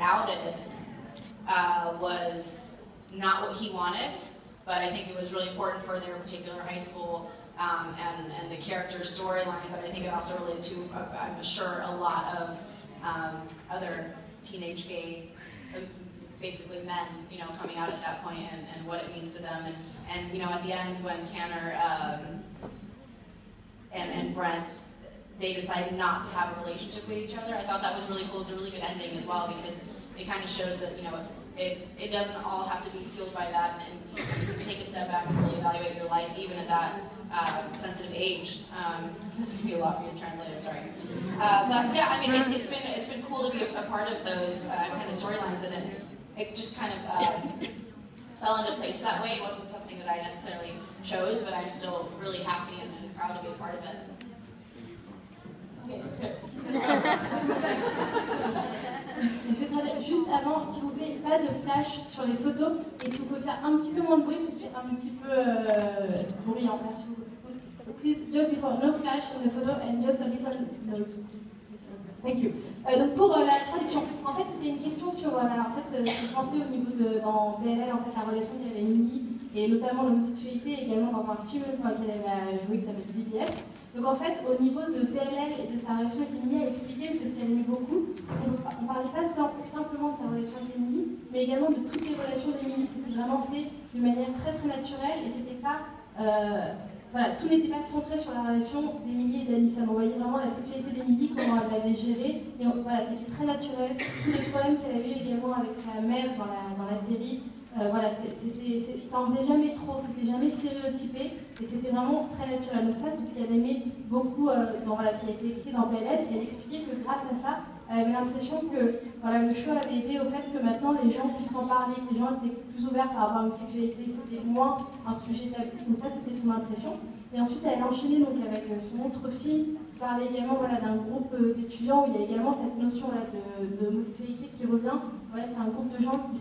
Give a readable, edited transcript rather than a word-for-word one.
outed was not what he wanted, but I think it was really important for their particular high school and the character storyline, but I think it also related to, I'm sure, a lot of other teenage gay, basically men, you know, coming out at that point and what it means to them. And you know, at the end when Tanner and Brent, they decided not to have a relationship with each other, I thought that was really cool. It's a really good ending as well, because it kind of shows that, you know, it doesn't all have to be fueled by that, and you can take a step back and really evaluate your life, even at that sensitive age. This would be a lot for you to translate, I'm sorry. But yeah, I mean, it's been cool to be a part of those kind of storylines, and it just kind of fell into place that way. It wasn't something that I necessarily chose, but I'm still really happy and proud to be a part of it. Juste avant, s'il vous plaît, pas de flash sur les photos, et si vous pouvez faire un petit peu moins de bruit, parce que c'est un petit peu bruyant. Merci beaucoup. Please, just before, no flash on the photo and just a little note. Thank you. Donc pour la traduction, en fait c'était une question sur je pensais au niveau dans PLL, en fait la relation qu'il y avait Emily et notamment l'homosexualité, également dans un film qu'elle a joué qui s'appelle DBF. Donc en fait au niveau de PLL et de sa relation avec Emily, elle expliquait que ce qu'elle aimait beaucoup, c'est qu'on ne parlait pas simplement de sa relation avec Emily, mais également de toutes les relations d'Emily. C'était vraiment fait d'une manière très très naturelle, et c'était pas voilà, tout n'était pas centré sur la relation d'Emily et d'Alison. On voyait vraiment la sexualité d'Emily, comment elle l'avait gérée, et voilà, c'était très naturel. Tous les problèmes qu'elle avait également avec sa mère dans la série, voilà, ça en faisait jamais trop, c'était jamais stéréotypé, et c'était vraiment très naturel. Donc ça, c'est ce qu'elle aimait beaucoup dans ce qui a été écrit dans PLL, et elle expliquait que grâce à ça, elle avait l'impression que voilà, le show avait aidé au fait que maintenant les gens puissent en parler, que les gens étaient plus ouverts par rapport à une sexualité, c'était moins un sujet tabou. Donc ça, c'était son impression. Et ensuite, elle a enchaîné donc, avec son autre film, qui parlait également voilà, d'un groupe d'étudiants où il y a également cette notion d'homosexualité qui revient. Ouais, c'est un groupe de gens qui